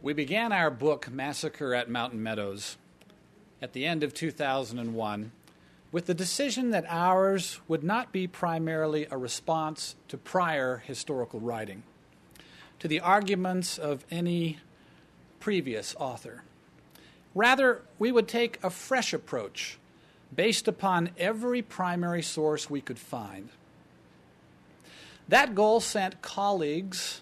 We began our book, Massacre at Mountain Meadows, at the end of 2001, with the decision that ours would not be primarily a response to prior historical writing, to the arguments of any previous author. Rather, we would take a fresh approach based upon every primary source we could find. That goal sent colleagues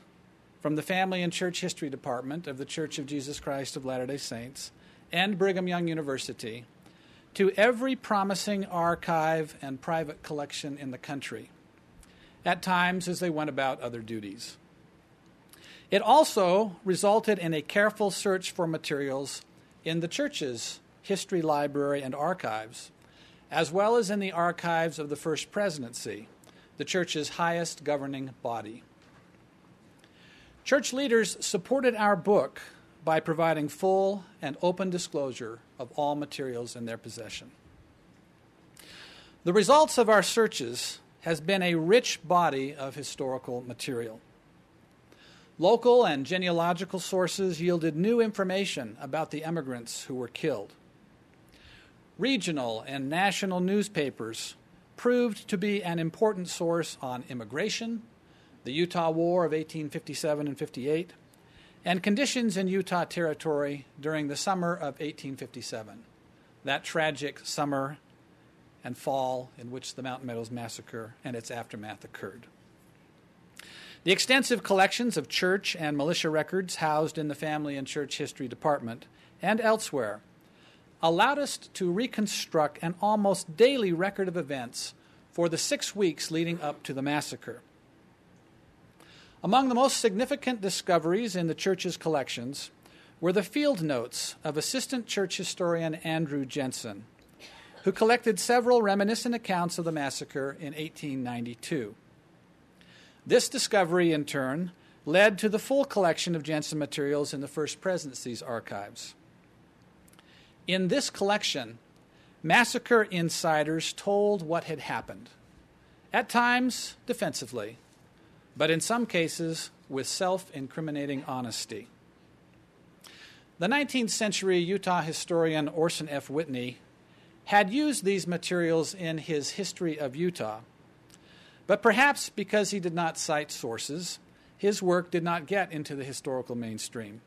from the Family and Church History Department of the Church of Jesus Christ of Latter-day Saints and Brigham Young University to every promising archive and private collection in the country, at times as they went about other duties. It also resulted in a careful search for materials in the church's history library and archives, as well as in the archives of the First Presidency, the church's highest governing body. Church leaders supported our book by providing full and open disclosure of all materials in their possession. The results of our searches has been a rich body of historical material. Local and genealogical sources yielded new information about the emigrants who were killed. Regional and national newspapers proved to be an important source on immigration, the Utah War of 1857 and 58, and conditions in Utah Territory during the summer of 1857, that tragic summer and fall in which the Mountain Meadows Massacre and its aftermath occurred. The extensive collections of church and militia records housed in the Family and Church History Department and elsewhere allowed us to reconstruct an almost daily record of events for the 6 weeks leading up to the massacre. Among the most significant discoveries in the church's collections were the field notes of Assistant Church Historian Andrew Jensen, who collected several reminiscent accounts of the massacre in 1892. This discovery, in turn, led to the full collection of Jensen materials in the First Presidency's archives. In this collection, massacre insiders told what had happened, at times defensively, but in some cases with self-incriminating honesty. The 19th century Utah historian Orson F. Whitney had used these materials in his History of Utah, but perhaps because he did not cite sources, his work did not get into the historical mainstream.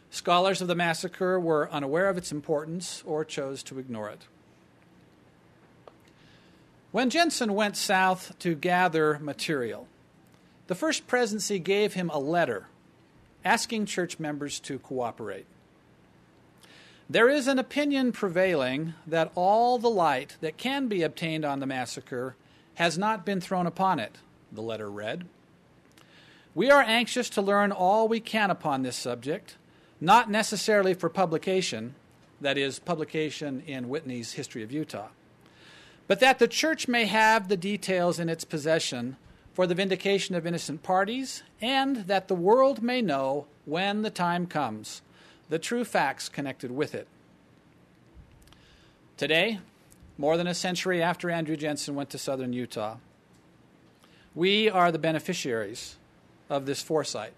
Scholars of the massacre were unaware of its importance or chose to ignore it. When Jensen went south to gather material, the First Presidency gave him a letter asking church members to cooperate. There is an opinion prevailing that all the light that can be obtained on the massacre has not been thrown upon it, the letter read. We are anxious to learn all we can upon this subject, not necessarily for publication, that is, publication in Whitney's History of Utah, but that the church may have the details in its possession for the vindication of innocent parties, and that the world may know, when the time comes, the true facts connected with it. Today, more than a century after Andrew Jensen went to southern Utah, we are the beneficiaries of this foresight.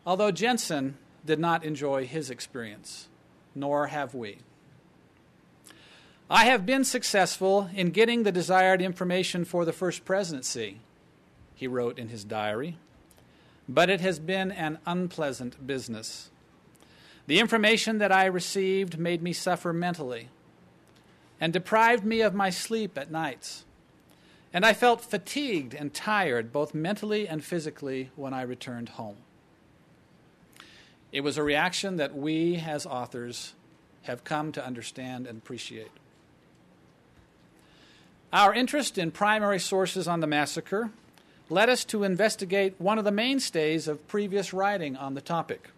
Although Jensen did not enjoy his experience, nor have we. I have been successful in getting the desired information for the First Presidency, he wrote in his diary, but it has been an unpleasant business. The information that I received made me suffer mentally and deprived me of my sleep at nights, and I felt fatigued and tired both mentally and physically when I returned home. It was a reaction that we as authors have come to understand and appreciate. Our interest in primary sources on the massacre led us to investigate one of the mainstays of previous writing on the topic.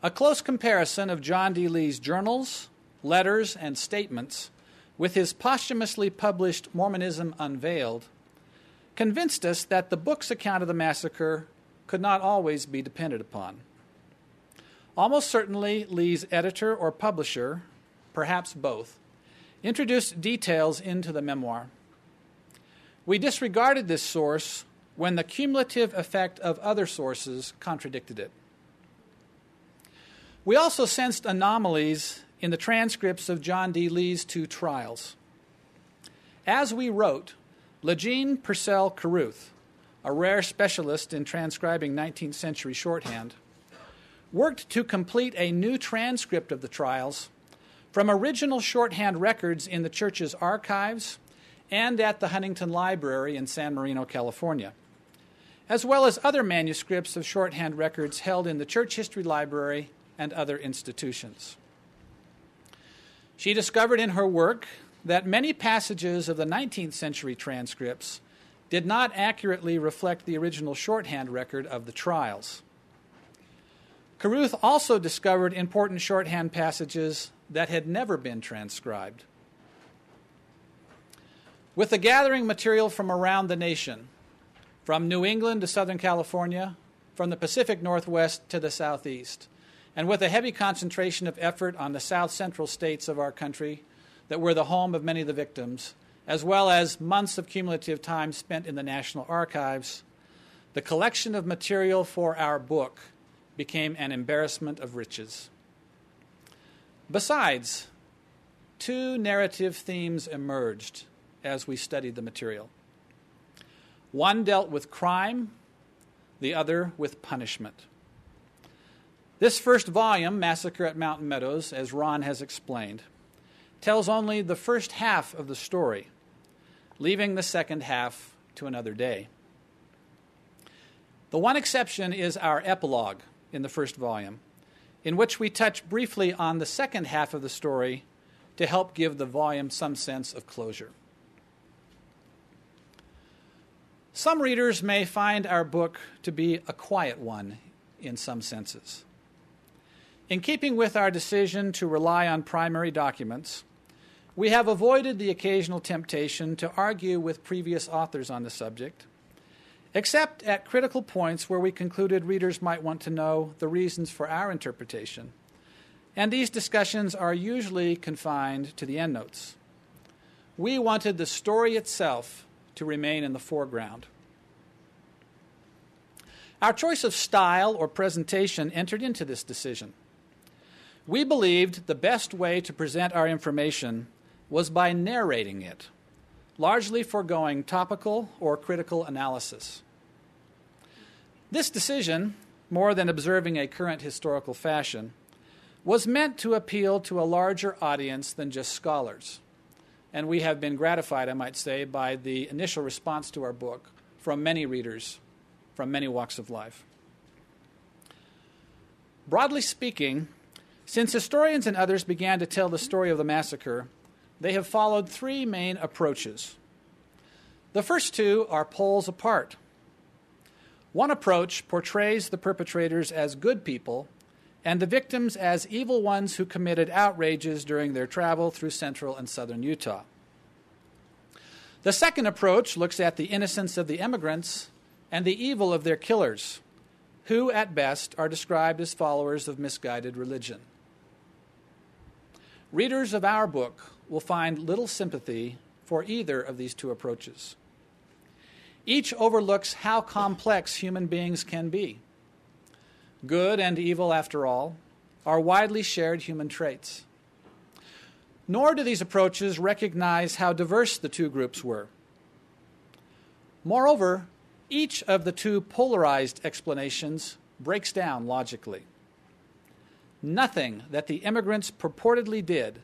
A close comparison of John D. Lee's journals, letters, and statements with his posthumously published Mormonism Unveiled convinced us that the book's account of the massacre could not always be depended upon. Almost certainly, Lee's editor or publisher, perhaps both, introduced details into the memoir. We disregarded this source when the cumulative effect of other sources contradicted it. We also sensed anomalies in the transcripts of John D. Lee's 2 trials. As we wrote, Legene Purcell Carruth, a rare specialist in transcribing 19th century shorthand, worked to complete a new transcript of the trials from original shorthand records in the church's archives and at the Huntington Library in San Marino, California, as well as other manuscripts of shorthand records held in the Church History Library and other institutions. She discovered in her work that many passages of the 19th century transcripts did not accurately reflect the original shorthand record of the trials. Carruth also discovered important shorthand passages that had never been transcribed. With the gathering material from around the nation, from New England to Southern California, from the Pacific Northwest to the Southeast, and with a heavy concentration of effort on the south central states of our country that were the home of many of the victims, as well as months of cumulative time spent in the National Archives, the collection of material for our book became an embarrassment of riches. Besides, 2 narrative themes emerged as we studied the material. One dealt with crime, the other with punishment. This first volume, Massacre at Mountain Meadows, as Ron has explained, tells only the first half of the story, leaving the second half to another day. The one exception is our epilogue in the first volume, in which we touch briefly on the second half of the story to help give the volume some sense of closure. Some readers may find our book to be a quiet one in some senses. In keeping with our decision to rely on primary documents, we have avoided the occasional temptation to argue with previous authors on the subject, except at critical points where we concluded readers might want to know the reasons for our interpretation, and these discussions are usually confined to the endnotes. We wanted the story itself to remain in the foreground. Our choice of style or presentation entered into this decision. We believed the best way to present our information was by narrating it, largely foregoing topical or critical analysis. This decision, more than observing a current historical fashion, was meant to appeal to a larger audience than just scholars. And we have been gratified, I might say, by the initial response to our book from many readers from many walks of life. Broadly speaking, since historians and others began to tell the story of the massacre, they have followed 3 main approaches. The first 2 are poles apart. One approach portrays the perpetrators as good people and the victims as evil ones who committed outrages during their travel through central and southern Utah. The second approach looks at the innocence of the emigrants and the evil of their killers, who at best are described as followers of misguided religion. Readers of our book will find little sympathy for either of these 2 approaches. Each overlooks how complex human beings can be. Good and evil, after all, are widely shared human traits. Nor do these approaches recognize how diverse the 2 groups were. Moreover, each of the 2 polarized explanations breaks down logically. Nothing that the immigrants purportedly did,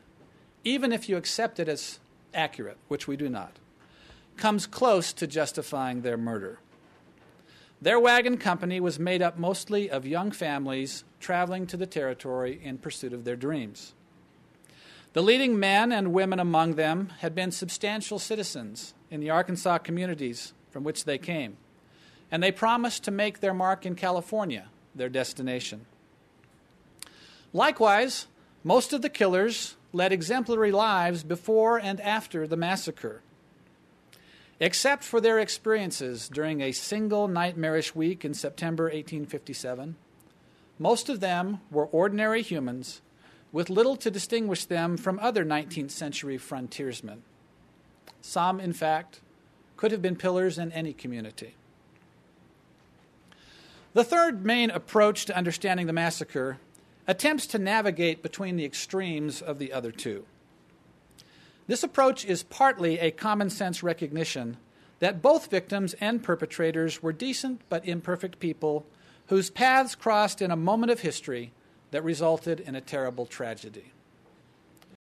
even if you accept it as accurate, which we do not, comes close to justifying their murder. Their wagon company was made up mostly of young families traveling to the territory in pursuit of their dreams. The leading men and women among them had been substantial citizens in the Arkansas communities from which they came, and they promised to make their mark in California their destination. Likewise, most of the killers led exemplary lives before and after the massacre. Except for their experiences during a single nightmarish week in September 1857, most of them were ordinary humans with little to distinguish them from other 19th century frontiersmen. Some, in fact, could have been pillars in any community. The third main approach to understanding the massacre attempts to navigate between the extremes of the other two. This approach is partly a common-sense recognition that both victims and perpetrators were decent but imperfect people whose paths crossed in a moment of history that resulted in a terrible tragedy.